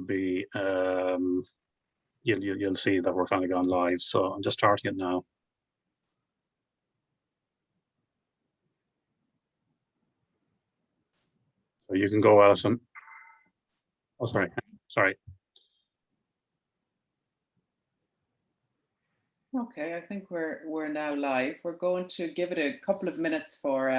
be, you'll see that we're kind of gone live. So I'm just starting it now. So you can go, Alison. Oh, sorry. Okay, I think we're now live. We're going to give it a couple of minutes for,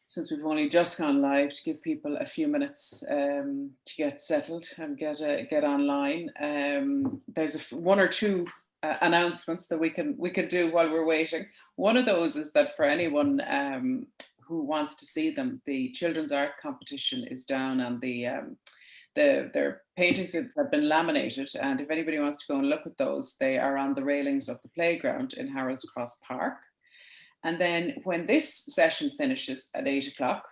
since we've only just gone live, to give people a few minutes to get settled and get online. There's one or two announcements that we can do while we're waiting. One of those is that for anyone who wants to see them, the children's art competition is down, and their paintings have been laminated, and if anybody wants to go and look at those, they are on the railings of the playground in Harold's Cross Park. And then when this session finishes at 8 o'clock,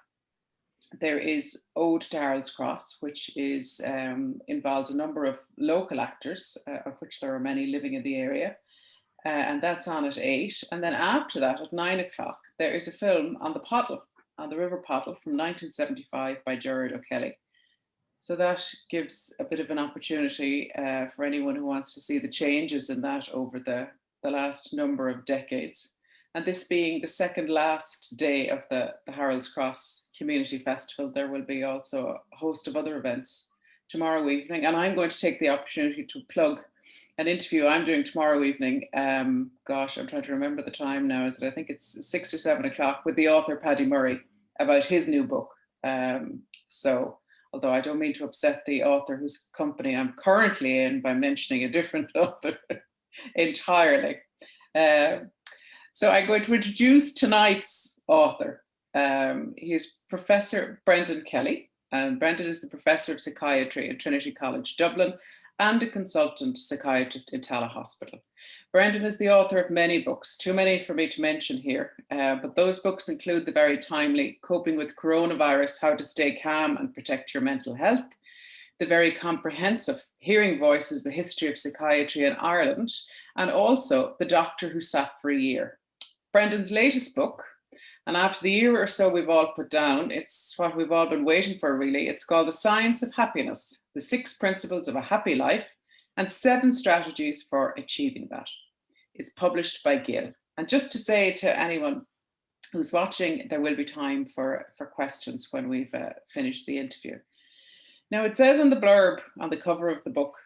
there is Ode to Harold's Cross, which is involves a number of local actors, of which there are many living in the area, and that's on at 8. And then after that, at 9 o'clock, there is a film on the Pottle, on the River Pottle, from 1975 by Gerard O'Kelly. So that gives a bit of an opportunity for anyone who wants to see the changes in that over the last number of decades. And this being the second last day of the Harold's Cross Community Festival, there will be also a host of other events tomorrow evening. And I'm going to take the opportunity to plug an interview I'm doing tomorrow evening. Gosh, I'm trying to remember the time now. I think it's 6 or 7 o'clock, with the author Paddy Murray, about his new book. So, although I don't mean to upset the author whose company I'm currently in by mentioning a different author entirely. So I'm going to introduce tonight's author. He is Professor Brendan Kelly, and Brendan is the Professor of Psychiatry at Trinity College Dublin and a consultant psychiatrist in Tallaght Hospital. Brendan is the author of many books, too many for me to mention here, but those books include the very timely Coping with Coronavirus, How to Stay Calm and Protect Your Mental Health, the very comprehensive Hearing Voices, The History of Psychiatry in Ireland, and also The Doctor Who Sat for a Year. Brendan's latest book, and after the year or so we've all put down, it's what we've all been waiting for really. It's called The Science of Happiness, The 6 Principles of a Happy Life and 7 Strategies for Achieving That. It's published by Gill. And just to say to anyone who's watching, there will be time for questions when we've finished the interview. Now, it says on the blurb on the cover of the book,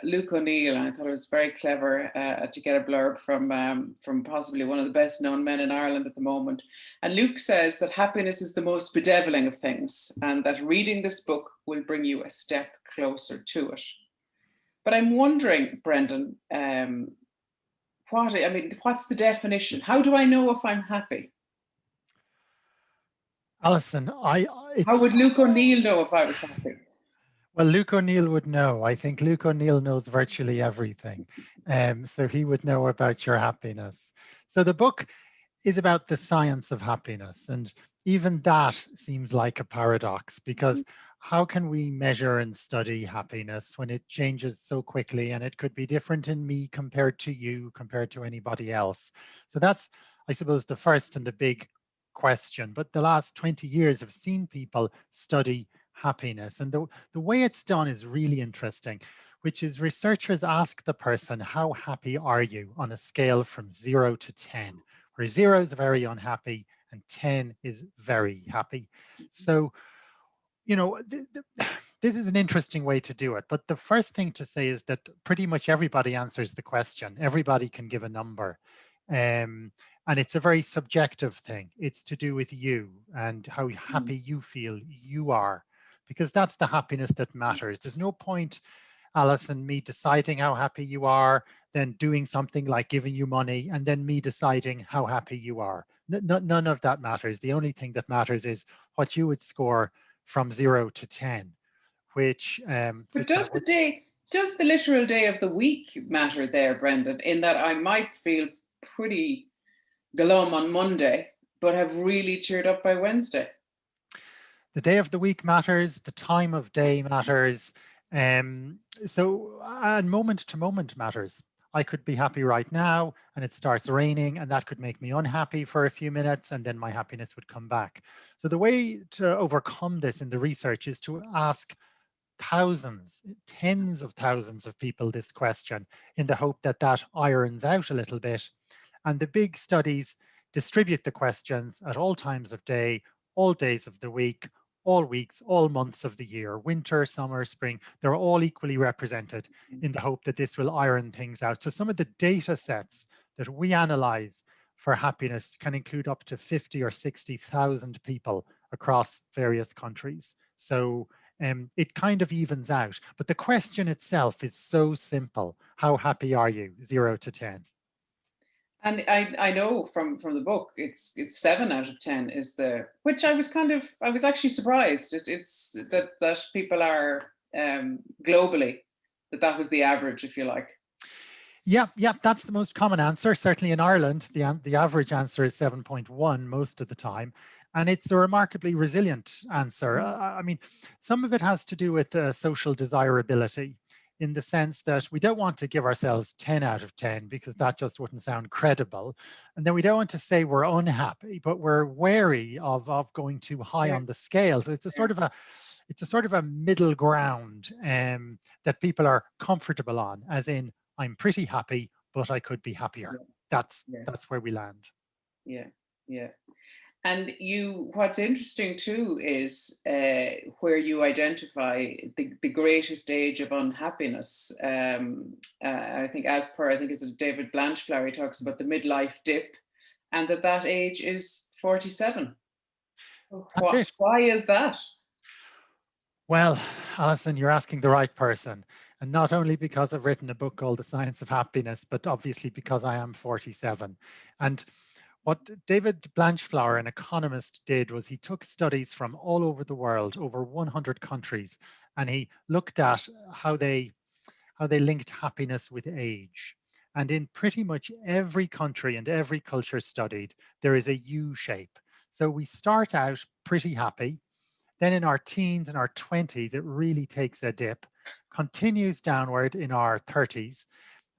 Luke O'Neill, and I thought it was very clever to get a blurb from possibly one of the best known men in Ireland at the moment. And Luke says that happiness is the most bedeviling of things, and that reading this book will bring you a step closer to it. But I'm wondering, Brendan, what's the definition? How do I know if I'm happy? Alison, how would Luke O'Neill know if I was happy? Well, Luke O'Neill would know. I think Luke O'Neill knows virtually everything. So he would know about your happiness. So the book is about the science of happiness. And even that seems like a paradox, because how can we measure and study happiness when it changes so quickly, and it could be different in me compared to you, compared to anybody else? So that's, I suppose, the first and the big question. But the last 20 years have seen people study happiness, and the way it's done is really interesting, which is researchers ask the person, how happy are you, on a scale from 0 to 10, where 0 is very unhappy and 10 is very happy. So, you know, this is an interesting way to do it. But the first thing to say is that pretty much everybody answers the question. Everybody can give a number. And it's a very subjective thing. It's to do with you and how happy you feel you are, because that's the happiness that matters. There's no point, Alison, me deciding how happy you are, then doing something like giving you money, and then me deciding how happy you are. None of that matters. The only thing that matters is what you would score from 0 to 10, which... But does the literal day of the week matter there, Brendan, in that I might feel pretty glum on Monday, but have really cheered up by Wednesday? The day of the week matters, the time of day matters, and moment to moment matters. I could be happy right now and it starts raining, and that could make me unhappy for a few minutes, and then my happiness would come back. So the way to overcome this in the research is to ask thousands, tens of thousands of people this question in the hope that that irons out a little bit. And the big studies distribute the questions at all times of day, all days of the week, all weeks, all months of the year, winter, summer, spring. They're all equally represented in the hope that this will iron things out. So some of the data sets that we analyze for happiness can include up to 50 or 60,000 people across various countries. So it kind of evens out. But the question itself is so simple. How happy are you? 0 to 10. And I know from the book, it's 7 out of 10 is the, which I was actually surprised. It's that people are globally, that was the average, if you like. Yeah, that's the most common answer. Certainly in Ireland, the average answer is 7.1 most of the time. And it's a remarkably resilient answer. I mean, some of it has to do with social desirability, in the sense that we don't want to give ourselves 10 out of 10 because that just wouldn't sound credible. And then we don't want to say we're unhappy, but we're wary of going too high on the scale. So it's a sort of a middle ground that people are comfortable on, as in, I'm pretty happy, but I could be happier. That's where we land. Yeah. And what's interesting too is where you identify the greatest age of unhappiness. I think is it David Blanchflower, he talks about the midlife dip, and that age is 47. Why is that? Well, Alison, you're asking the right person. And not only because I've written a book called The Science of Happiness, but obviously because I am 47. And what David Blanchflower, an economist, did was he took studies from all over the world, over 100 countries, and he looked at how they linked happiness with age. And in pretty much every country and every culture studied, there is a U shape. So we start out pretty happy. Then in our teens and our 20s, it really takes a dip, continues downward in our 30s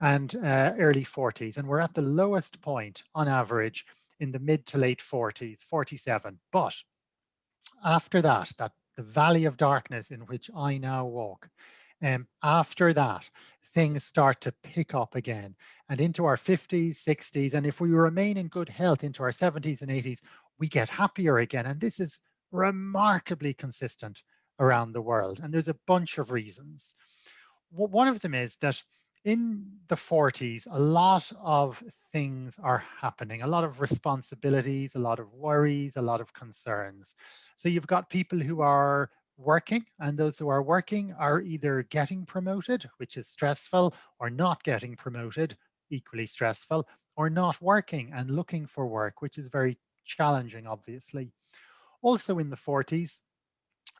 and early 40s. And we're at the lowest point on average in the mid to late 40s, 47. But after that, the valley of darkness in which I now walk, after that, things start to pick up again and into our 50s, 60s. And if we remain in good health into our 70s and 80s, we get happier again. And this is remarkably consistent around the world. And there's a bunch of reasons. One of them is that in the 40s, a lot of things are happening, a lot of responsibilities, a lot of worries, a lot of concerns. So you've got people who are working, and those who are working are either getting promoted, which is stressful, or not getting promoted, equally stressful, or not working and looking for work, which is very challenging, obviously. Also in the 40s,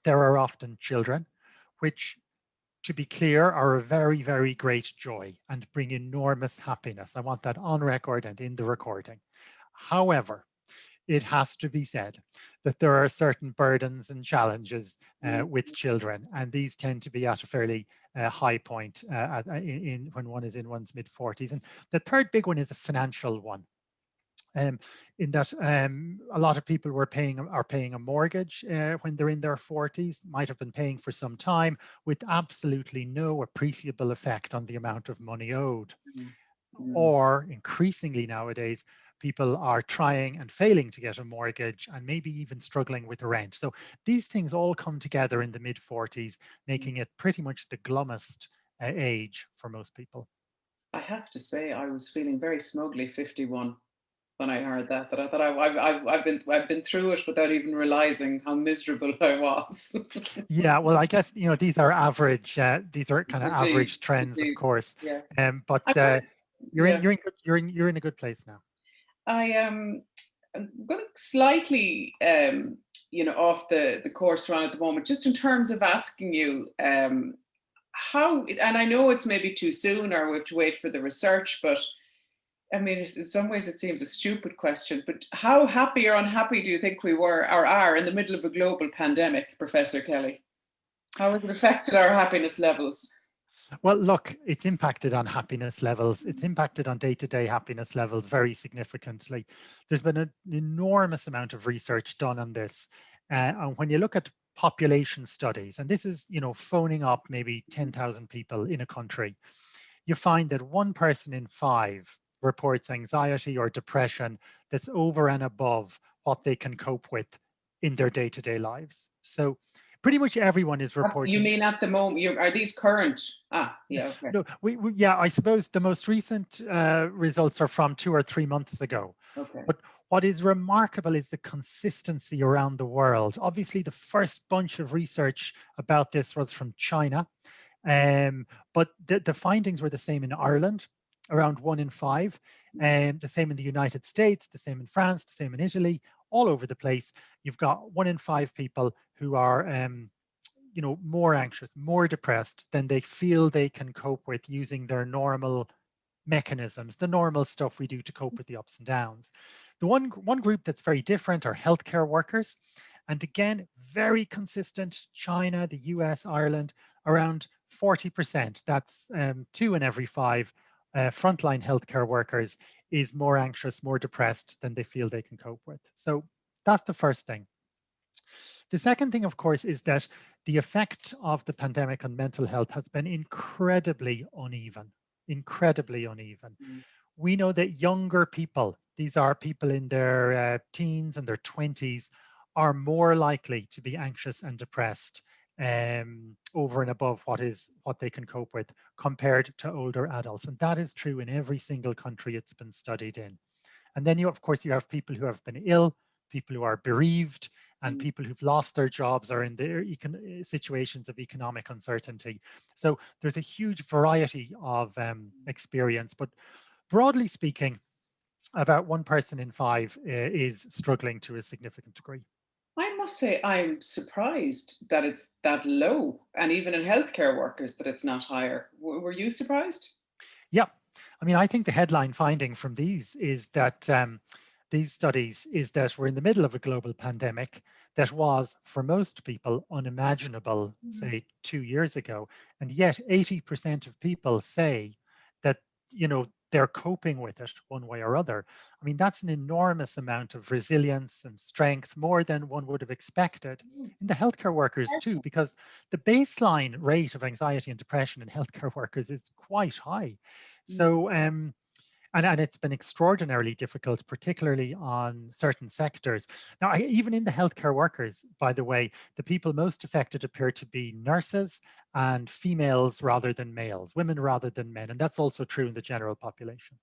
there are often children, which, to be clear, are a very, very great joy and bring enormous happiness. I want that on record and in the recording. However, it has to be said that there are certain burdens and challenges with children, and these tend to be at a fairly high point when one is in one's mid-40s. And the third big one is a financial one. In that a lot of people are paying a mortgage when they're in their 40s, might have been paying for some time with absolutely no appreciable effect on the amount of money owed. Or increasingly nowadays, people are trying and failing to get a mortgage and maybe even struggling with rent. So these things all come together in the mid-40s, making it pretty much the glummest age for most people. I have to say, I was feeling very smugly 51 when I heard that. But I thought I've been through it without even realizing how miserable I was. Yeah, well, I guess these are average. These are kind of average trends, of course. Yeah. But you're in a good place now. I'm going to slightly off the course around at the moment, just in terms of asking you how, and I know it's maybe too soon or we have to wait for the research, but I mean, in some ways it seems a stupid question, but how happy or unhappy do you think we were or are in the middle of a global pandemic, Professor Kelly? How has it affected our happiness levels? Well, look, it's impacted on happiness levels. It's impacted on day-to-day happiness levels very significantly. There's been an enormous amount of research done on this. And when you look at population studies, and this is, phoning up maybe 10,000 people in a country, you find that 1 person in 5 reports anxiety or depression that's over and above what they can cope with in their day-to-day lives. So pretty much everyone is reporting. You mean at the moment? Are these current? Yeah, okay. No, yeah, I suppose the most recent results are from 2 or 3 months ago. Okay. But what is remarkable is the consistency around the world. Obviously, the first bunch of research about this was from China, but the findings were the same in Ireland, around 1 in 5, and the same in the United States, the same in France, the same in Italy, all over the place. You've got 1 in 5 people who are more anxious, more depressed than they feel they can cope with using their normal mechanisms, the normal stuff we do to cope with the ups and downs. The one group that's very different are healthcare workers. And again, very consistent, China, the US, Ireland, around 40%. That's 2 in every 5 frontline healthcare workers is more anxious, more depressed than they feel they can cope with. So that's the first thing. The second thing, of course, is that the effect of the pandemic on mental health has been incredibly uneven, incredibly uneven. We know that younger people, these are people in their teens and their 20s, are more likely to be anxious and depressed over and above what they can cope with compared to older adults. And that is true in every single country it's been studied in. And then of course, you have people who have been ill, people who are bereaved, and people who've lost their jobs or in their situations of economic uncertainty. So there's a huge variety of experience, but broadly speaking, about 1 person in 5 is struggling to a significant degree. I must say, I'm surprised that it's that low, and even in healthcare workers that it's not higher. Were you surprised? Yeah, I mean, I think the headline finding from these is that these studies is that we're in the middle of a global pandemic that was, for most people, unimaginable, say, 2 years ago. And yet 80% of people say that, they're coping with it one way or other. I mean, that's an enormous amount of resilience and strength, more than one would have expected in the healthcare workers too, because the baseline rate of anxiety and depression in healthcare workers is quite high. So, and it's been extraordinarily difficult, particularly on certain sectors. Now, even in the healthcare workers, by the way, the people most affected appear to be nurses and females rather than males, women rather than men. And that's also true in the general population.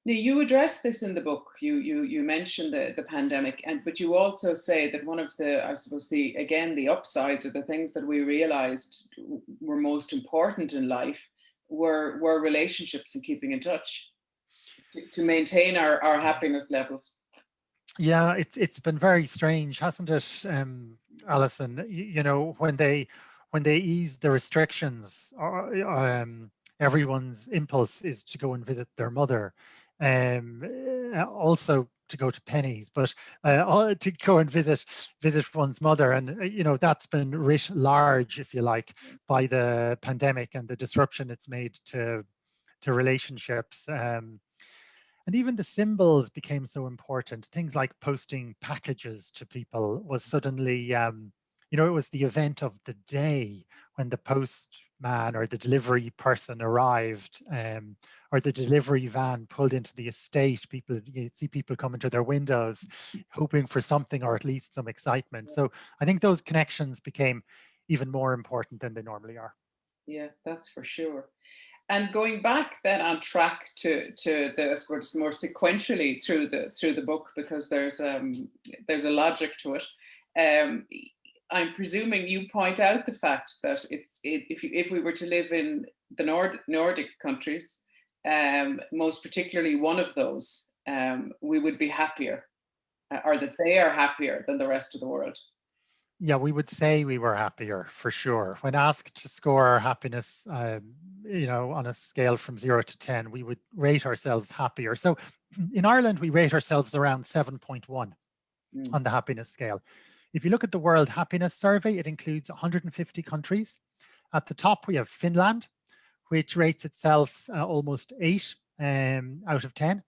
Now, you address this in the book. You mentioned the pandemic, but you also say that one of the, I suppose, the upsides, or the things that we realized were most important in life were relationships and keeping in touch to maintain our happiness levels. Yeah, it's been very strange, hasn't it, Alison? When they ease the restrictions, everyone's impulse is to go and visit their mother, also to go to Penny's, but to go and visit one's mother. And that's been writ large, if you like, by the pandemic and the disruption it's made to relationships. And even the symbols became so important. Things like posting packages to people was suddenly, it was the event of the day when the postman or the delivery person arrived, or the delivery van pulled into the estate. You'd see people coming to their windows, hoping for something, or at least some excitement. So I think those connections became even more important than they normally are. Yeah, that's for sure. And going back then on track to the, I suppose, more sequentially through the book, because there's a logic to it. I'm presuming you point out the fact that if we were to live in the Nordic countries, most particularly one of those, we would be happier, or that they are happier than the rest of the world. Yeah, we would say we were happier for sure. When asked to score our happiness, on a scale from 0 to 10, we would rate ourselves happier. So in Ireland, we rate ourselves around 7.1 on the happiness scale. If you look at the World Happiness Survey, it includes 150 countries. At the top, we have Finland, which rates itself almost 8 out of 10.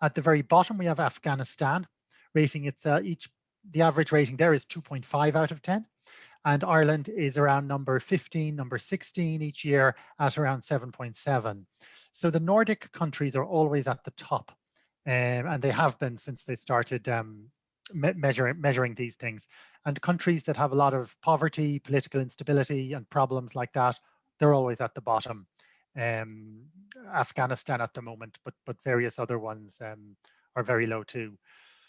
At the very bottom, we have Afghanistan, rating the average rating there is 2.5 out of 10. and Ireland is around number 15, number 16 each year at around 7.7. So the Nordic countries are always at the top, and they have been since they started measuring these things. And countries that have a lot of poverty, political instability, and problems like that, they're always at the bottom. Afghanistan at the moment, but various other ones are very low too.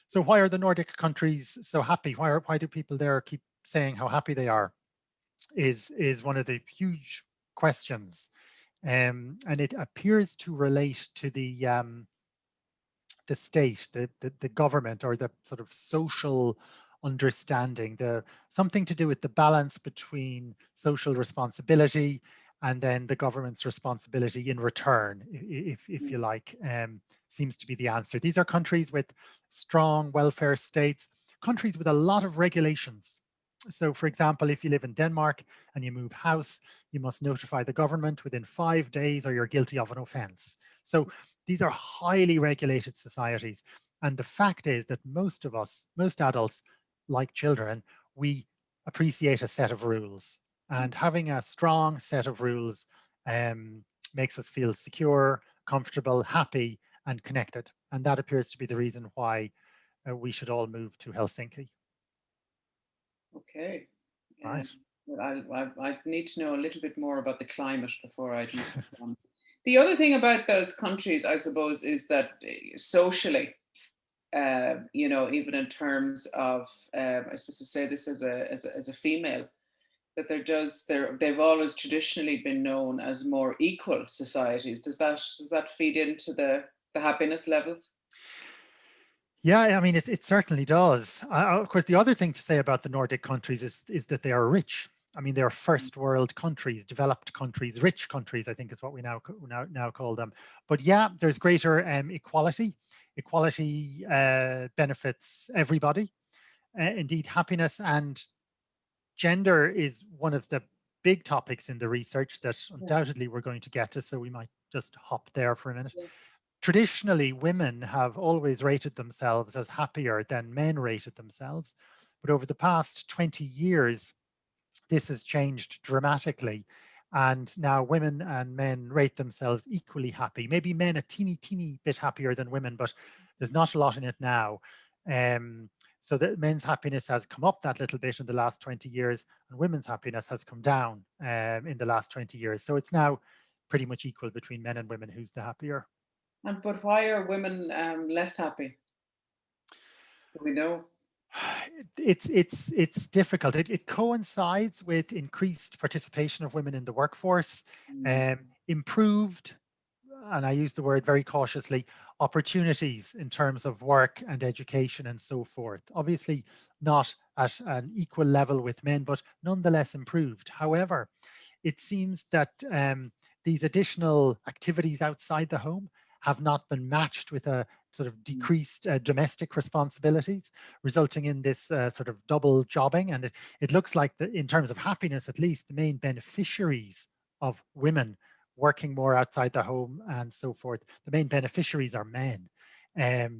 So why are the Nordic countries so happy? Why do people there keep saying how happy they are? Is one of the huge questions, and it appears to relate to the state, the government, or the sort of social understanding, something to do with the balance between social responsibility and then the government's responsibility in return, if you like, seems to be the answer. These are countries with strong welfare states, countries with a lot of regulations. So for example, if you live in Denmark and you move house, you must notify the government within 5 days or you're guilty of an offense. So these are highly regulated societies. And the fact is that most of us, most adults, like children, we appreciate a set of rules. And having a strong set of rules makes us feel secure, comfortable, happy, and connected. And that appears to be the reason why we should all move to Helsinki. Okay. Right. I need to know a little bit more about the climate before I do. The other thing about those countries, I suppose, is that socially, even in terms of, I suppose to say this as a female, that they've always traditionally been known as more equal societies. Does that feed into the happiness levels? Yeah, I mean, it certainly does. Of course, the other thing to say about the Nordic countries is that they are rich. I mean, they're first world countries, developed countries, rich countries, I think is what we now call them. But yeah, there's greater equality. Equality benefits everybody. Indeed, happiness and gender is one of the big topics in the research that undoubtedly we're going to get to, so we might just hop there for a minute. Yeah. Traditionally, women have always rated themselves as happier than men rated themselves. But over the past 20 years, this has changed dramatically. And now women and men rate themselves equally happy. Maybe men a teeny bit happier than women, but there's not a lot in it now. So that men's happiness has come up that little bit in the last 20 years, and women's happiness has come down in the last 20 years. So it's now pretty much equal between men and women who's the happier. But why are women less happy? Do we know? It's difficult. It coincides with increased participation of women in the workforce, improved, and I use the word very cautiously, opportunities in terms of work and education and so forth. Obviously not at an equal level with men, but nonetheless improved. However, it seems that these additional activities outside the home have not been matched with a sort of decreased domestic responsibilities, resulting in this sort of double jobbing. And it looks like, in terms of happiness, at least, the main beneficiaries of women working more outside the home and so forth, the main beneficiaries are men,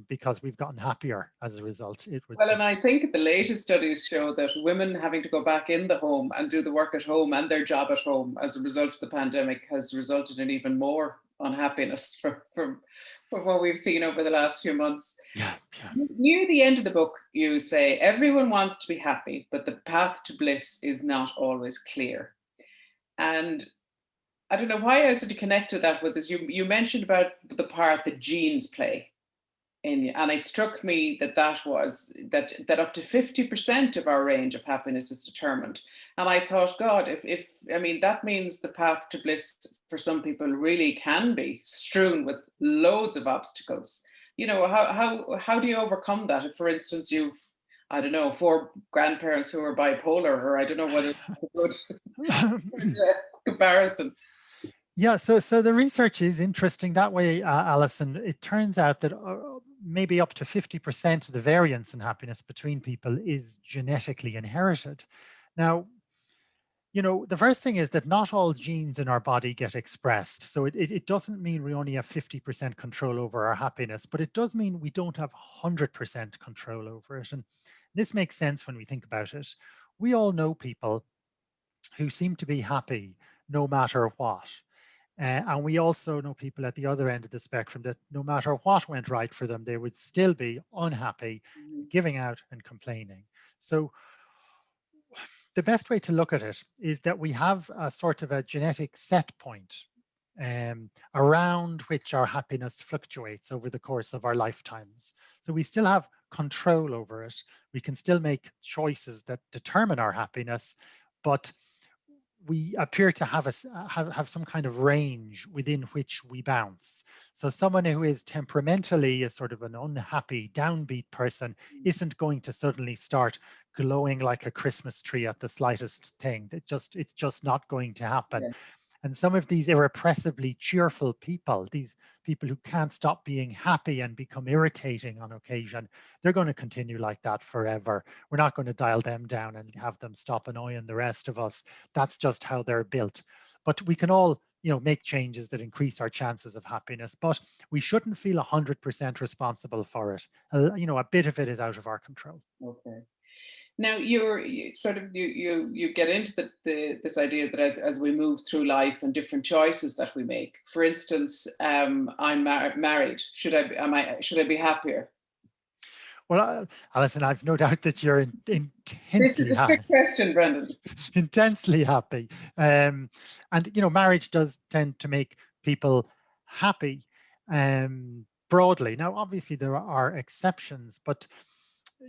because we've gotten happier as a result. And I think the latest studies show that women having to go back in the home and do the work at home and their job at home as a result of the pandemic has resulted in even more unhappiness from what we've seen over the last few months. Yeah. Near the end of the book, you say, everyone wants to be happy, but the path to bliss is not always clear. And I don't know why I said to connect to that with this. You mentioned about the part that genes play in you, and it struck me that that up to 50% of our range of happiness is determined. And I thought, God, if I mean, that means the path to bliss for some people really can be strewn with loads of obstacles. How do you overcome that? If, for instance, you've, I don't know, 4 grandparents who are bipolar, or I don't know whether it's a good comparison. Yeah, so the research is interesting that way, Alison. It turns out that maybe up to 50% of the variance in happiness between people is genetically inherited. Now, the first thing is that not all genes in our body get expressed. So it doesn't mean we only have 50% control over our happiness, but it does mean we don't have 100% control over it. And this makes sense when we think about it. we all know people who seem to be happy no matter what. And we also know people at the other end of the spectrum that no matter what went right for them, they would still be unhappy, giving out and complaining. So the best way to look at it is that we have a sort of a genetic set point around which our happiness fluctuates over the course of our lifetimes. So we still have control over it. We can still make choices that determine our happiness, but we appear to have some kind of range within which we bounce. So someone who is temperamentally a sort of an unhappy, downbeat person isn't going to suddenly start glowing like a Christmas tree at the slightest thing. It's just not going to happen. Yeah. And some of these irrepressibly cheerful people, these people who can't stop being happy and become irritating on occasion, they're going to continue like that forever. We're not going to dial them down and have them stop annoying the rest of us. That's just how they're built. But we can all, make changes that increase our chances of happiness, but we shouldn't feel 100% responsible for it. A bit of it is out of our control. Okay. Now you get into this idea that as we move through life and different choices that we make. For instance, I'm married. Should I be happier? Well, Alison, I've no doubt that you're intensely This is a quick question, Brendan. Intensely happy, and marriage does tend to make people happy, broadly. Now, obviously, there are exceptions, but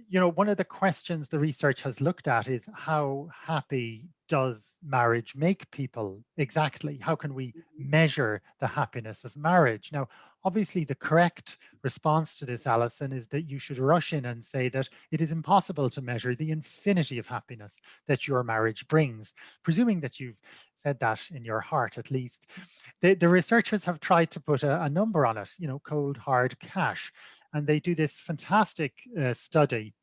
one of the questions the research has looked at is how happy does marriage make people exactly? How can we measure the happiness of marriage? Now, obviously, the correct response to this, Alison, is that you should rush in and say that it is impossible to measure the infinity of happiness that your marriage brings, presuming that you've said that in your heart, at least. The researchers have tried to put a number on it, cold, hard cash. And they do this fantastic study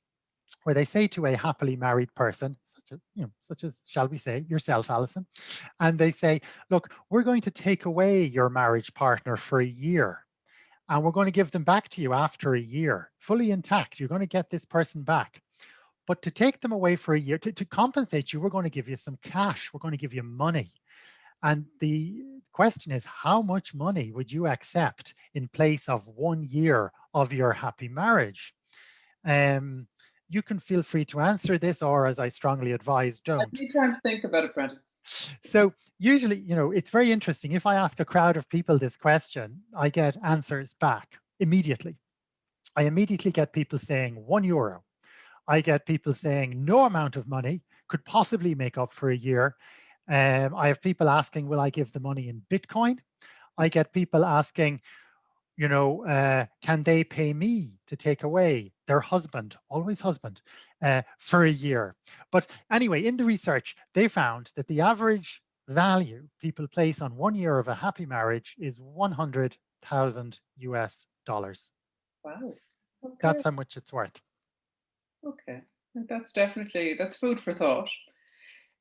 where they say to a happily married person, such as, shall we say, yourself, Alison, and they say, look, we're going to take away your marriage partner for a year, and we're going to give them back to you after a year, fully intact. You're going to get this person back. But to take them away for a year, to compensate you, we're going to give you some cash. We're going to give you money. And the question is, how much money would you accept in place of 1 year of your happy marriage? You can feel free to answer this, or as I strongly advise, don't. Need time to think about it, Brendan. So usually, it's very interesting. If I ask a crowd of people this question, I get answers back immediately. I immediately get people saying €1. I get people saying no amount of money could possibly make up for a year. I have people asking, will I give the money in Bitcoin? I get people asking, can they pay me to take away their husband, always husband, for a year? But anyway, in the research, they found that the average value people place on 1 year of a happy marriage is $100,000 US. Wow. Okay. That's how much it's worth. Okay. That's food for thought.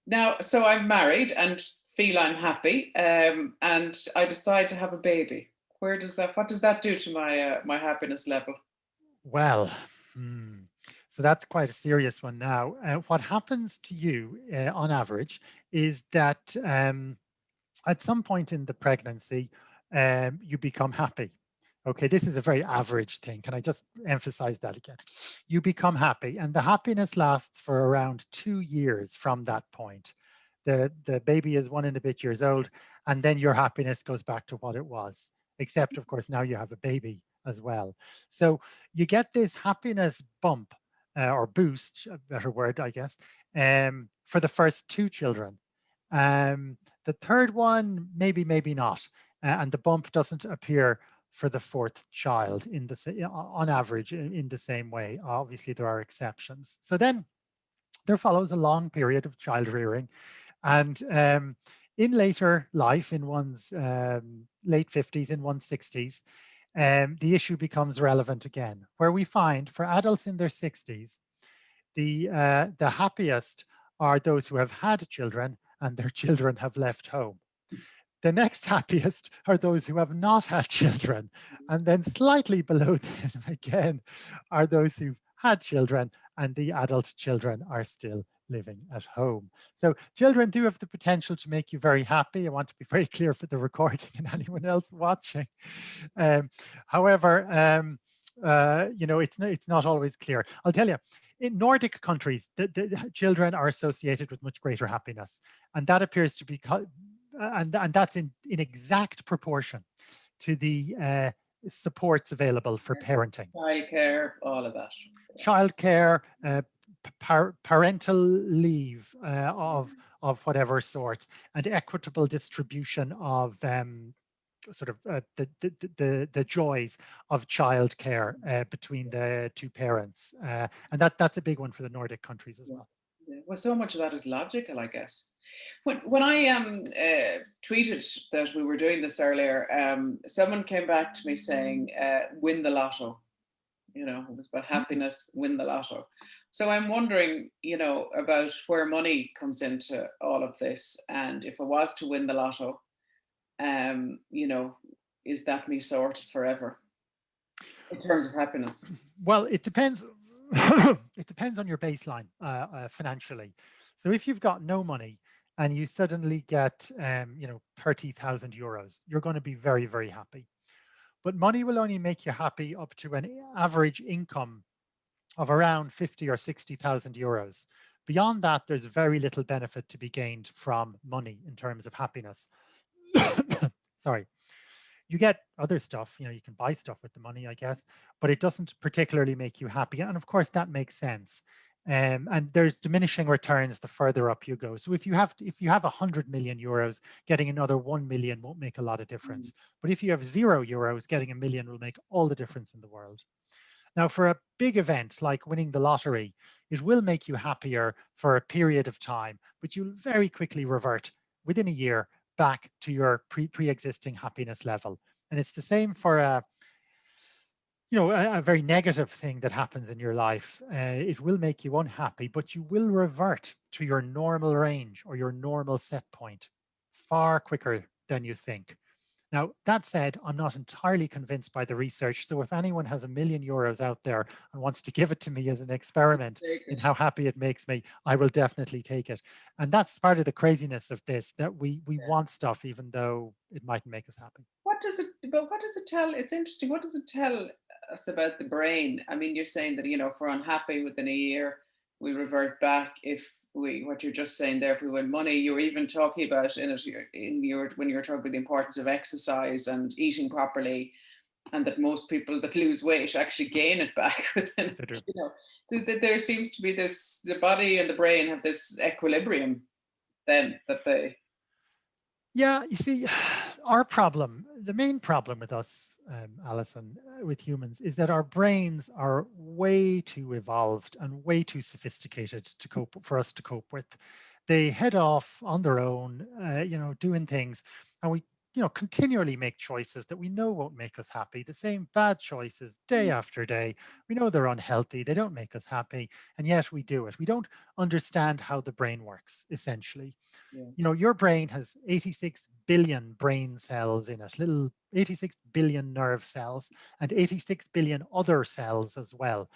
Now, so I'm married and feel I'm happy, and I decide to have a baby. What does that do to my happiness level? Well, so that's quite a serious one now. What happens to you on average is that at some point in the pregnancy, you become happy. Okay, this is a very average thing. Can I just emphasize that again? You become happy, and the happiness lasts for around 2 years from that point. The baby is 1 and a bit years old, and then your happiness goes back to what it was, except, of course, now you have a baby as well. So you get this happiness bump or boost, a better word, I guess, for the first 2 children. The third one, maybe not, and the bump doesn't appear for the 4th child on average in the same way. Obviously, there are exceptions. So then there follows a long period of child rearing. And in later life, in one's late 50s, in one's 60s, the issue becomes relevant again, where we find for adults in their 60s, the happiest are those who have had children and their children have left home. The next happiest are those who have not had children. And then slightly below them again are those who've had children and the adult children are still living at home. So children do have the potential to make you very happy. I want to be very clear for the recording and anyone else watching. However, it's not always clear. I'll tell you, in Nordic countries, the children are associated with much greater happiness, and that appears to be, and that's in exact proportion to the supports available for parenting. Childcare, all of that. Childcare, parental leave of whatever sorts, and equitable distribution of the joys of childcare between the two parents, and that's a big one for the Nordic countries as well. Yeah. Well, so much of that is logical, I guess. When I tweeted that we were doing this earlier, someone came back to me saying, "Win the lotto." It was about happiness, win the lotto. So I'm wondering, about where money comes into all of this, and if I was to win the lotto, is that me sorted forever in terms of happiness? Well, it depends. It depends on your baseline financially. So if you've got no money and you suddenly get 30,000 euros, you're going to be very, very happy. But money will only make you happy up to an average income of around 50 or 60,000 euros. Beyond that, there's very little benefit to be gained from money in terms of happiness. Sorry. You get other stuff, you can buy stuff with the money, I guess, but it doesn't particularly make you happy. And of course, that makes sense. And there's diminishing returns the further up you go. So if you have 100 million euros, getting another 1 million won't make a lot of difference. But if you have €0, getting a million will make all the difference in the world. Now, for a big event like winning the lottery, it will make you happier for a period of time, but you'll very quickly revert within a year back to your pre-existing happiness level. And it's the same for a very negative thing that happens in your life. It will make you unhappy, but you will revert to your normal range or your normal set point far quicker than you think. Now, that said, I'm not entirely convinced by the research. So if anyone has €1 million out there and wants to give it to me as an experiment in how happy it makes me, I will definitely take it. And that's part of the craziness of this, that we want stuff even though it mightn't make us happy. What does it tell? It's interesting. What does it tell us about the brain? I mean, you're saying that, if we're unhappy within a year, we revert back. What you're just saying there, if we win money, you were even talking about when you were talking about the importance of exercise and eating properly, and that most people that lose weight actually gain it back within, there seems to be this, the body and the brain have this equilibrium then that they. Yeah, you see, our problem, the main problem with us, Alison, with humans, is that our brains are way too evolved and way too sophisticated for us to cope with. They head off on their own, doing things, and we, continually make choices that we know won't make us happy. The same bad choices day after day. We know they're unhealthy. They don't make us happy, and yet we do it. We don't understand how the brain works, essentially. Yeah. Your brain has 86 billion brain cells in it, little 86 billion nerve cells, and 86 billion other cells as well.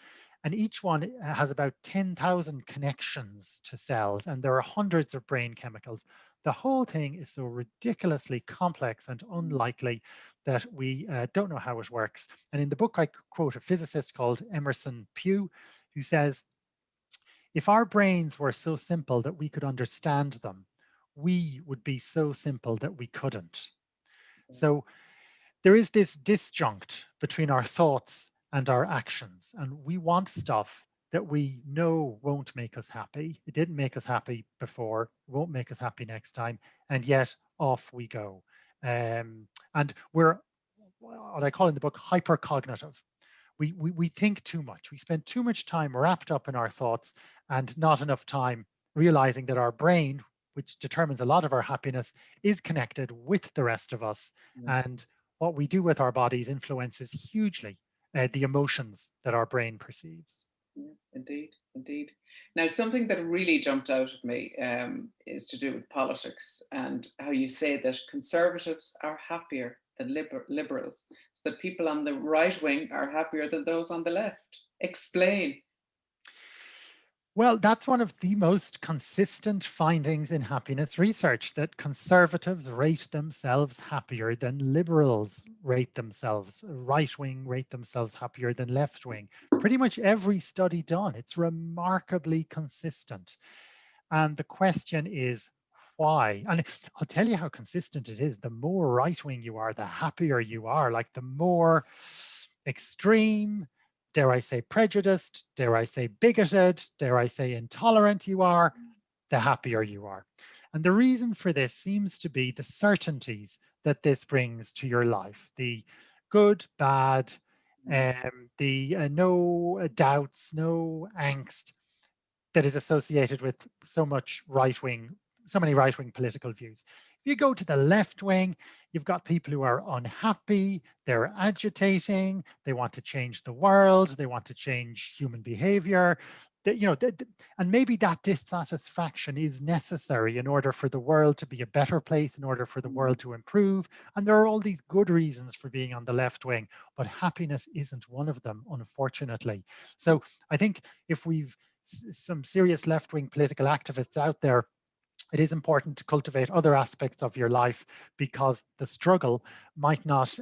And each one has about 10,000 connections to cells, and there are hundreds of brain chemicals. The whole thing is so ridiculously complex and unlikely that we don't know how it works. And in the book, I quote a physicist called Emerson Pugh, who says, if our brains were so simple that we could understand them, we would be so simple that we couldn't. So there is this disjunct between our thoughts and our actions, and we want stuff that we know won't make us happy. It didn't make us happy before, won't make us happy next time, and yet off we go. And we're what I call in the book hypercognitive. We think too much. We spend too much time wrapped up in our thoughts and not enough time realizing that our brain, which determines a lot of our happiness, is connected with the rest of us. And what we do with our bodies influences hugely the emotions that our brain perceives. Yeah, indeed. Now, something that really jumped out at me is to do with politics and how you say that conservatives are happier than liberals, so that people on the right wing are happier than those on the left. Explain. Well, that's one of the most consistent findings in happiness research, that conservatives rate themselves happier than liberals rate themselves, right-wing rate themselves happier than left-wing. Pretty much every study done, it's remarkably consistent. And the question is, why? And I'll tell you how consistent it is. The more right-wing you are, the happier you are. Like the more extreme, dare I say prejudiced, dare I say bigoted, dare I say intolerant you are, the happier you are. And the reason for this seems to be the certainties that this brings to your life, the good, bad, the no doubts, no angst that is associated with so many right-wing political views. If you go to the left wing, you've got people who are unhappy, they're agitating, they want to change the world, they want to change human behavior. And maybe that dissatisfaction is necessary in order for the world to be a better place, in order for the world to improve. And there are all these good reasons for being on the left wing, but happiness isn't one of them, unfortunately. So I think if we've some serious left-wing political activists out there, it is important to cultivate other aspects of your life, because the struggle might not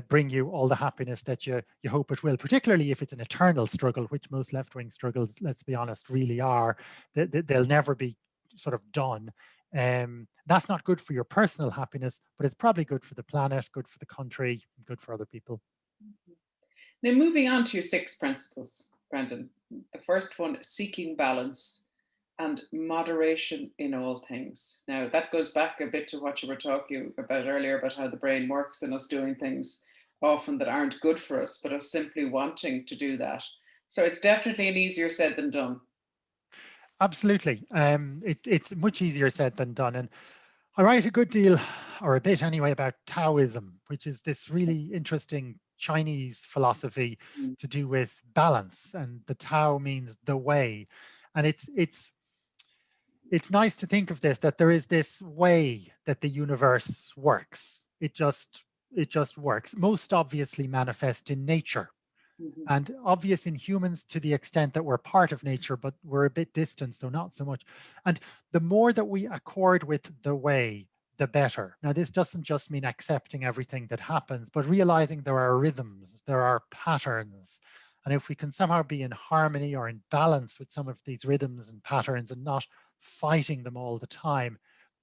bring you all the happiness that you hope it will, particularly if it's an eternal struggle, which most left-wing struggles, let's be honest, really are. They'll never be sort of done. That's not good for your personal happiness, but it's probably good for the planet, good for the country, good for other people. Now, moving on to your 6 principles, Brendan. The first one, seeking balance and moderation in all things. Now, that goes back a bit to what you were talking about earlier, about how the brain works and us doing things often that aren't good for us, but us simply wanting to do that. So it's definitely an easier said than done. Absolutely. It's much easier said than done. And I write a good deal, or a bit anyway, about Taoism, which is this really interesting Chinese philosophy to do with balance. And the Tao means the way. And it's nice to think of this, that there is this way that the universe works. It just works. Most obviously manifest in nature. And obvious in humans to the extent that we're part of nature, but we're a bit distant, so not so much. And the more that we accord with the way, the better. Now, this doesn't just mean accepting everything that happens, but realizing there are rhythms, there are patterns. And if we can somehow be in harmony or in balance with some of these rhythms and patterns and not fighting them all the time,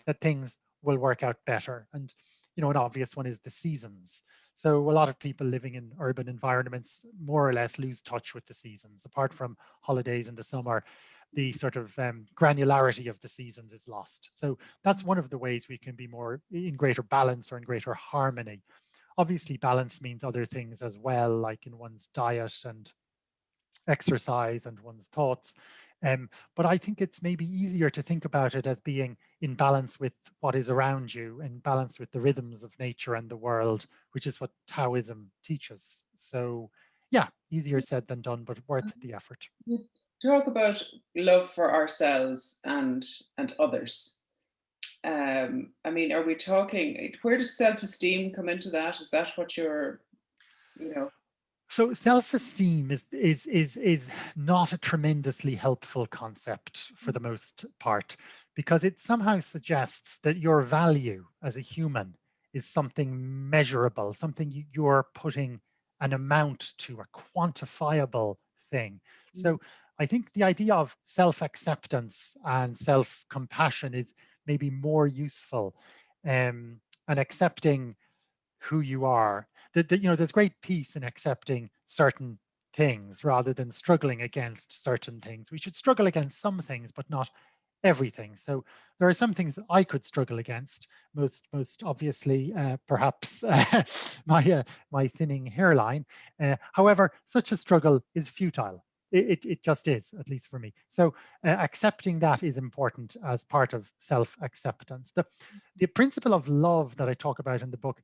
that things will work out better. And, an obvious one is the seasons. So a lot of people living in urban environments more or less lose touch with the seasons. Apart from holidays in the summer, the sort of granularity of the seasons is lost. So that's one of the ways we can be more in greater balance or in greater harmony. Obviously, balance means other things as well, like in one's diet and exercise and one's thoughts. But I think it's maybe easier to think about it as being in balance with what is around you, in balance with the rhythms of nature and the world, which is what Taoism teaches. So yeah, easier said than done, but worth the effort. You talk about love for ourselves and others. I mean, are we talking, where does self-esteem come into that? Is that what you're, So self-esteem is not a tremendously helpful concept for the most part, because it somehow suggests that your value as a human is something measurable, something you're putting an amount to, a quantifiable thing. So I think the idea of self-acceptance and self-compassion is maybe more useful, and accepting who you are. There's great peace in accepting certain things rather than struggling against certain things. We should struggle against some things, but not everything. So there are some things I could struggle against. Most obviously, perhaps my thinning hairline. However, such a struggle is futile. It just is, at least for me. So accepting that is important as part of self-acceptance. The principle of love that I talk about in the book,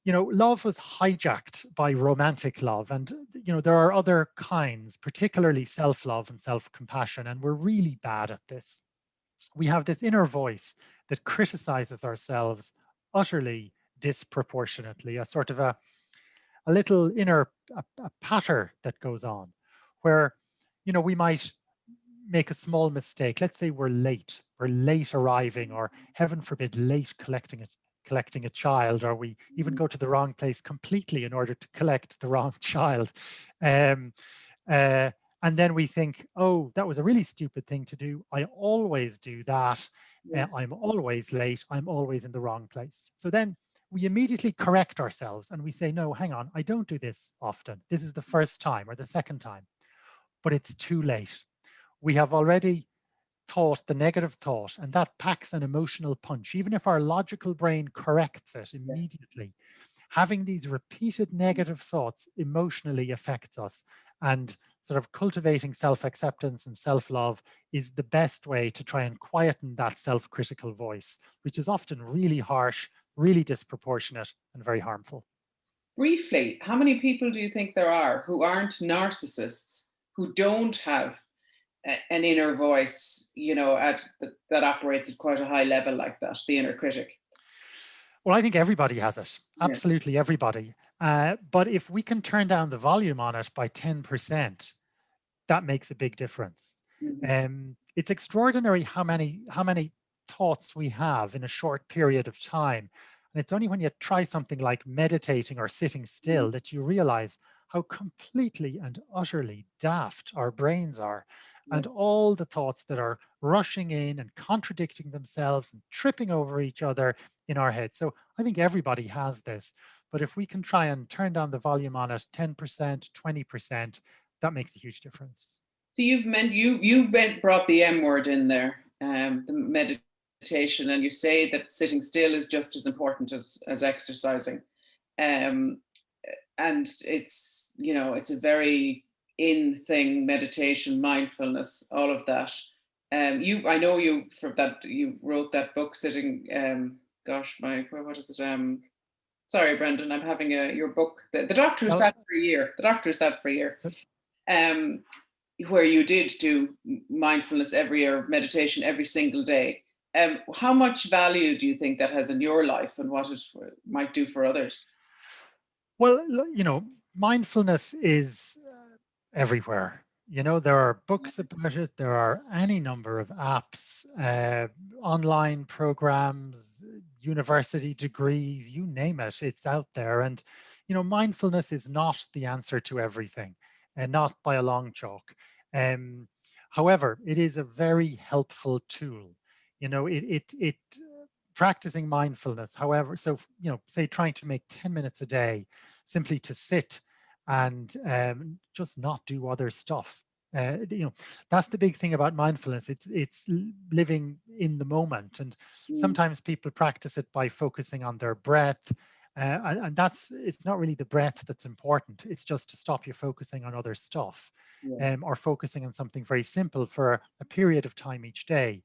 love was hijacked by romantic love. And, there are other kinds, particularly self-love and self-compassion, and we're really bad at this. We have this inner voice that criticizes ourselves utterly disproportionately, a sort of a little inner a patter that goes on where, we might make a small mistake. Let's say we're late arriving, or heaven forbid, late collecting a child, or we even go to the wrong place completely in order to collect the wrong child. And then we think, oh, that was a really stupid thing to do. I always do that. I'm always late. I'm always in the wrong place. So then we immediately correct ourselves and we say, no, hang on, I don't do this often. This is the first time or the second time, but it's too late. We have already thought the negative thought, and that packs an emotional punch. Even if our logical brain corrects it immediately, having these repeated negative thoughts emotionally affects us. And sort of cultivating self-acceptance and self-love is the best way to try and quieten that self-critical voice, which is often really harsh, really disproportionate, and very harmful. Briefly, how many people do you think there are who aren't narcissists, who don't have an inner voice, that operates at quite a high level like that, the inner critic? Well, I think everybody has it. Absolutely everybody. But if we can turn down the volume on it by 10%, that makes a big difference. It's extraordinary how many thoughts we have in a short period of time. And it's only when you try something like meditating or sitting still that you realize how completely and utterly daft our brains are. And all the thoughts that are rushing in and contradicting themselves and tripping over each other in our heads. So I think everybody has this. But if we can try and turn down the volume on it 10%, 20%, that makes a huge difference. So you've brought the M word in there, the meditation, and you say that sitting still is just as important as exercising. And it's it's a very in thing, meditation, mindfulness, all of that. I know you wrote that book, sitting. What is it? Sorry, Brendan, I'm having your book, the doctor who sat for a year. The doctor who sat for a year. Where you did do mindfulness or meditation every single day. How much value do you think that has in your life, and what it might do for others? Well, mindfulness is everywhere. There are books about it. There are any number of apps, online programs, university degrees, you name it, it's out there. And, mindfulness is not the answer to everything, and not by a long chalk. However, it is a very helpful tool. Practicing mindfulness, however, so, say trying to make 10 minutes a day simply to sit and just not do other stuff. That's the big thing about mindfulness. It's living in the moment. And sometimes people practice it by focusing on their breath. And it's not really the breath that's important. It's just to stop you focusing on other stuff, or focusing on something very simple for a period of time each day.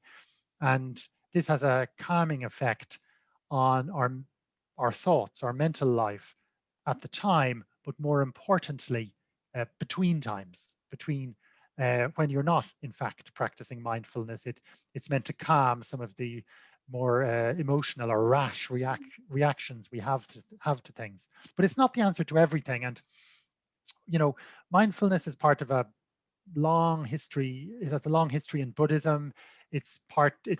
And this has a calming effect on our thoughts, our mental life at the time, but more importantly, between times, when you're not, in fact, practicing mindfulness. It's meant to calm some of the more emotional or rash reactions we have to things. But it's not the answer to everything. And, mindfulness is part of a long history. It has a long history in Buddhism. It's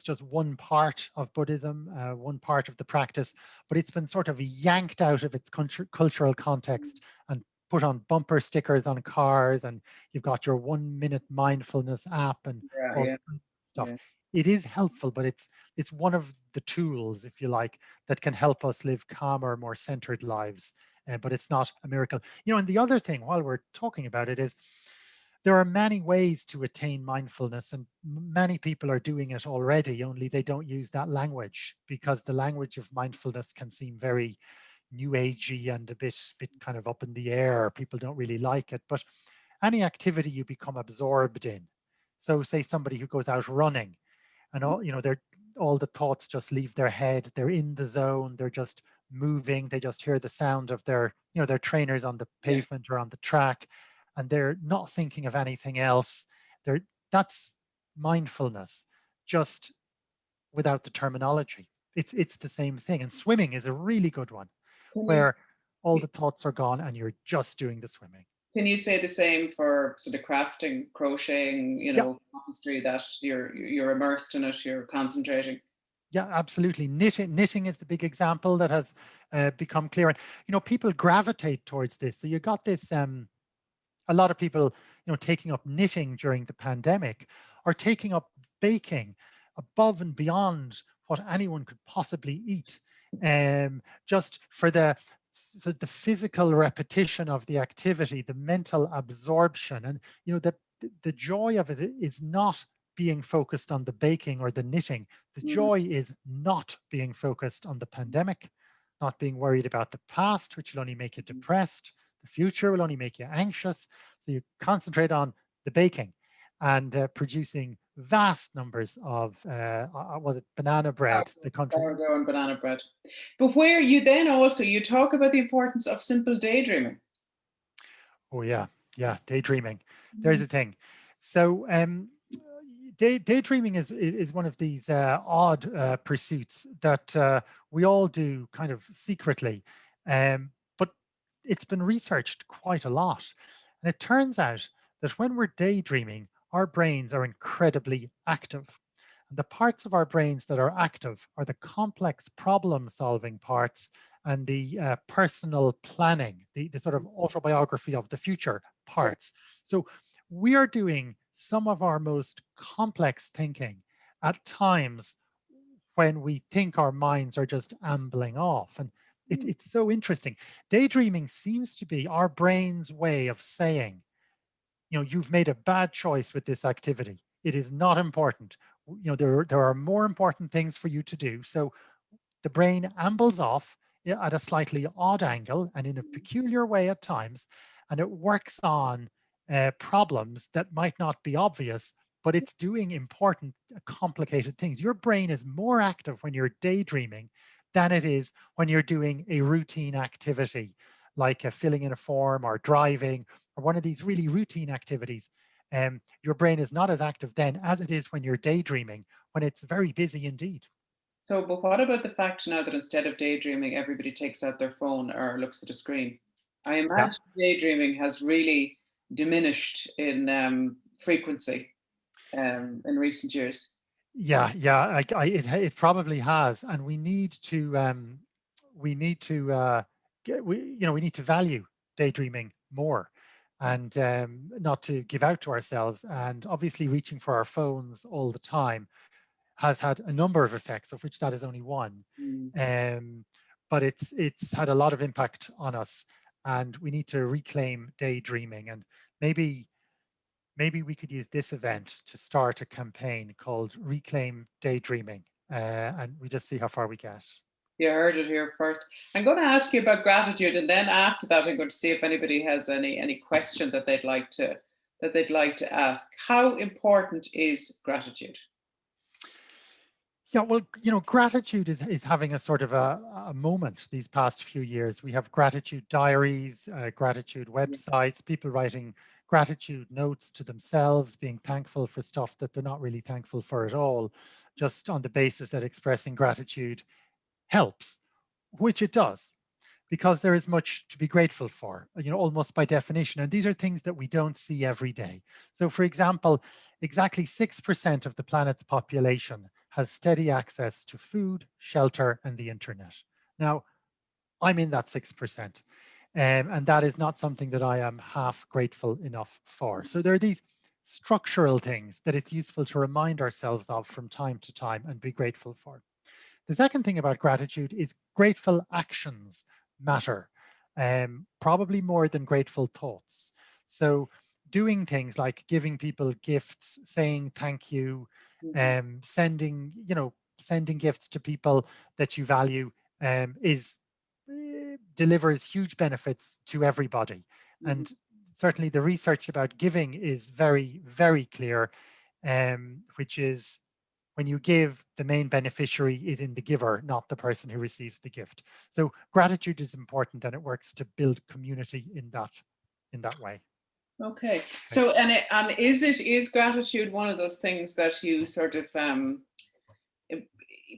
just one part of Buddhism, one part of the practice, but it's been sort of yanked out of its cultural context and put on bumper stickers on cars, and you've got your 1 minute mindfulness app and all stuff. It is helpful, but it's one of the tools, if you like, that can help us live calmer, more centered lives. But it's not a miracle. And the other thing, while we're talking about it, is there are many ways to attain mindfulness, and many people are doing it already, only they don't use that language, because the language of mindfulness can seem very new agey and a bit kind of up in the air. People don't really like it. But any activity you become absorbed in. So say somebody who goes out running, and all the thoughts just leave their head. They're in the zone. They're just moving. They just hear the sound of their trainers on the pavement or on the track, and they're not thinking of anything else. That's mindfulness, just without the terminology. It's the same thing. And swimming is a really good one, where all the thoughts are gone and you're just doing the swimming. Can you say the same for sort of crafting, crocheting, you Yeah. know, tapestry, that you're immersed in it, you're concentrating? Yeah, absolutely. Knitting is the big example that has become clear. And, you know, people gravitate towards this. So you got this, a lot of people, you know, taking up knitting during the pandemic, or taking up baking above and beyond what anyone could possibly eat, just for the physical repetition of the activity, the mental absorption. And, you know, the joy of it is not being focused on the baking or the knitting. The joy is not being focused on the pandemic, not being worried about the past, which will only make you depressed. The future will only make you anxious. So you concentrate on the baking and producing vast numbers of, was it banana bread? The country. Sourdough and banana bread. But where you then also, you talk about the importance of simple daydreaming. Oh yeah, yeah, daydreaming. There's a thing. So daydreaming is one of these odd pursuits that we all do kind of secretly, but it's been researched quite a lot. And it turns out that when we're daydreaming, our brains are incredibly active. And the parts of our brains that are active are the complex problem-solving parts and the personal planning, the sort of autobiography of the future parts. So we are doing some of our most complex thinking at times when we think our minds are just ambling off. And it's so interesting. Daydreaming seems to be our brain's way of saying, you know, you've made a bad choice with this activity. It is not important. You know, there are more important things for you to do. So the brain ambles off at a slightly odd angle and in a peculiar way at times, and it works on problems that might not be obvious, but it's doing important, complicated things. Your brain is more active when you're daydreaming than it is when you're doing a routine activity, like filling in a form or driving or one of these really routine activities. Your brain is not as active then as it is when you're daydreaming, when it's very busy indeed. So, but what about the fact now that instead of daydreaming, everybody takes out their phone or looks at a screen? I Yeah. imagine daydreaming has really diminished in frequency in recent years. Yeah, yeah, it probably has, and we need to we need to value daydreaming more, and not to give out to ourselves. And obviously, reaching for our phones all the time has had a number of effects, of which that is only one. But it's had a lot of impact on us, and we need to reclaim daydreaming. And maybe we could use this event to start a campaign called Reclaim Daydreaming, and we just see how far we get. You heard it here first. I'm going to ask you about gratitude, and then after that, I'm going to see if anybody has any question that they'd like to ask. How important is gratitude? Yeah, well, you know, gratitude is having a sort of a moment these past few years. We have gratitude diaries, gratitude websites, people writing gratitude notes to themselves, being thankful for stuff that they're not really thankful for at all, just on the basis that expressing gratitude helps, which it does, because there is much to be grateful for, you know, almost by definition. And these are things that we don't see every day. So for example, exactly 6% of the planet's population has steady access to food, shelter, and the internet. Now, I'm in that 6%. And that is not something that I am half grateful enough for. So there are these structural things that it's useful to remind ourselves of from time to time and be grateful for. The second thing about gratitude is grateful actions matter, probably more than grateful thoughts. So doing things like giving people gifts, saying thank you, sending gifts to people that you value delivers huge benefits to everybody. And certainly the research about giving is very, very clear, which is when you give, the main beneficiary is in the giver, not the person who receives the gift. So gratitude is important, and it works to build community in that way. Okay. So is gratitude one of those things that you sort of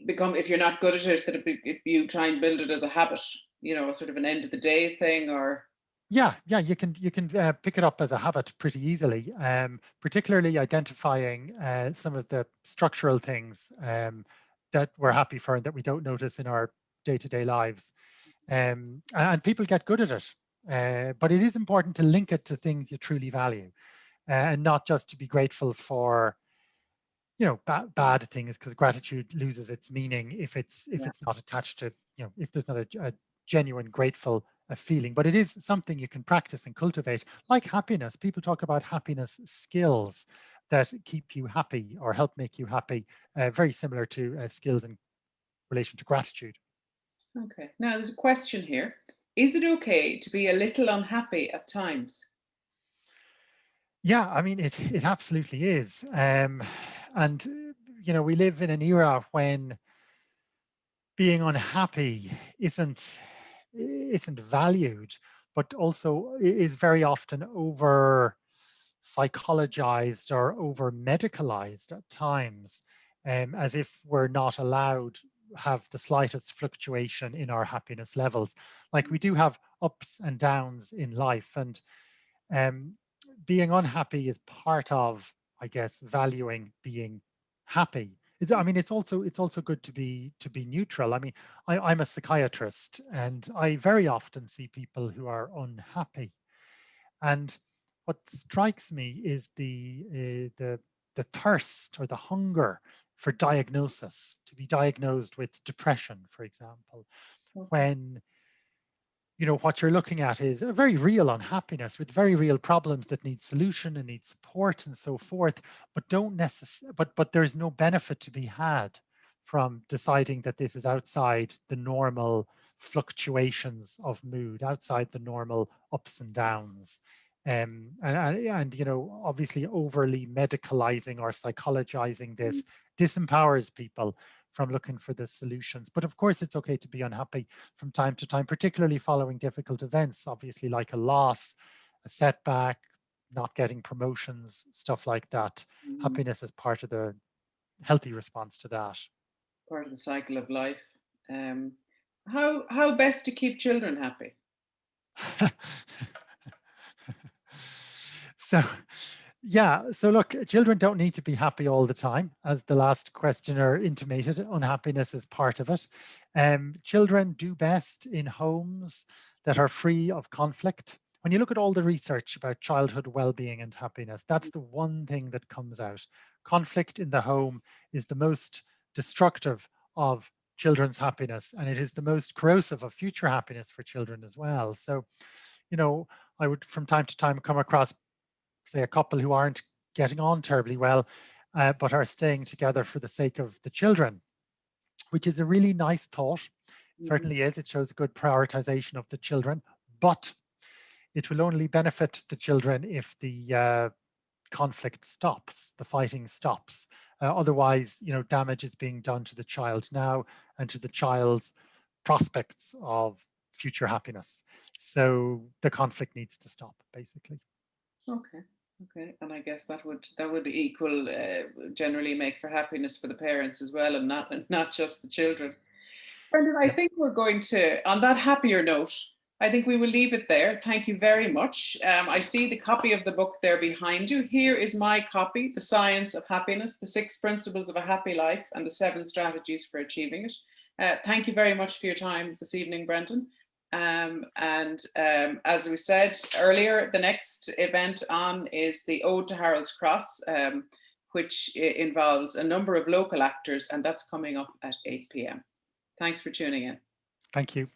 become, if you're not good at it, that you try and build it as a habit, you know, sort of an end of the day thing, or? Yeah, you can pick it up as a habit pretty easily, particularly identifying some of the structural things that we're happy for and that we don't notice in our day-to-day lives. And people get good at it. But it is important to link it to things you truly value, and not just to be grateful for, bad things, because gratitude loses its meaning if it's not attached to, if there's not a genuine grateful feeling. But it is something you can practice and cultivate, like happiness. People talk about happiness skills that keep you happy or help make you happy, very similar to skills in relation to gratitude. Okay. Now there's a question here. Is it okay to be a little unhappy at times? Yeah, I mean, it absolutely is. And, we live in an era when being unhappy isn't valued, but also is very often over psychologized or over medicalized at times, as if we're not allowed have the slightest fluctuation in our happiness levels. Like, we do have ups and downs in life, and being unhappy is part of, I guess, valuing being happy. It's also good to be neutral. I mean, I'm a psychiatrist, and I very often see people who are unhappy. And what strikes me is the thirst or the hunger for diagnosis, to be diagnosed with depression, for example, when what you're looking at is a very real unhappiness with very real problems that need solution and need support and so forth, but don't necessarily, but there's no benefit to be had from deciding that this is outside the normal fluctuations of mood, outside the normal ups and downs. And obviously overly medicalizing or psychologizing this disempowers people from looking for the solutions. But of course, it's okay to be unhappy from time to time, particularly following difficult events, obviously, like a loss, a setback, not getting promotions, stuff like that. Happiness is part of the healthy response to that. Part of the cycle of life. How best to keep children happy? So look, children don't need to be happy all the time. As the last questioner intimated, unhappiness is part of it. Children do best in homes that are free of conflict. When you look at all the research about childhood well-being and happiness, that's the one thing that comes out. Conflict in the home is the most destructive of children's happiness, and it is the most corrosive of future happiness for children as well. So, I would from time to time come across, say, a couple who aren't getting on terribly well, but are staying together for the sake of the children, which is a really nice thought. It certainly is. It shows a good prioritization of the children, but it will only benefit the children if the conflict stops, the fighting stops. Otherwise, damage is being done to the child now and to the child's prospects of future happiness. So the conflict needs to stop, basically. Okay, and I guess that would equal generally make for happiness for the parents as well, and not just the children. Brendan, I think we're going to, on that happier note, I think we will leave it there. Thank you very much. I see the copy of the book there behind you. Here is my copy, The Science of Happiness, The 6 Principles of a Happy Life and the 7 Strategies for Achieving It. Thank you very much for your time this evening, Brendan. As we said earlier, the next event on is the Ode to Harold's Cross, which involves a number of local actors, and that's coming up at 8 p.m. Thanks for tuning in. Thank you.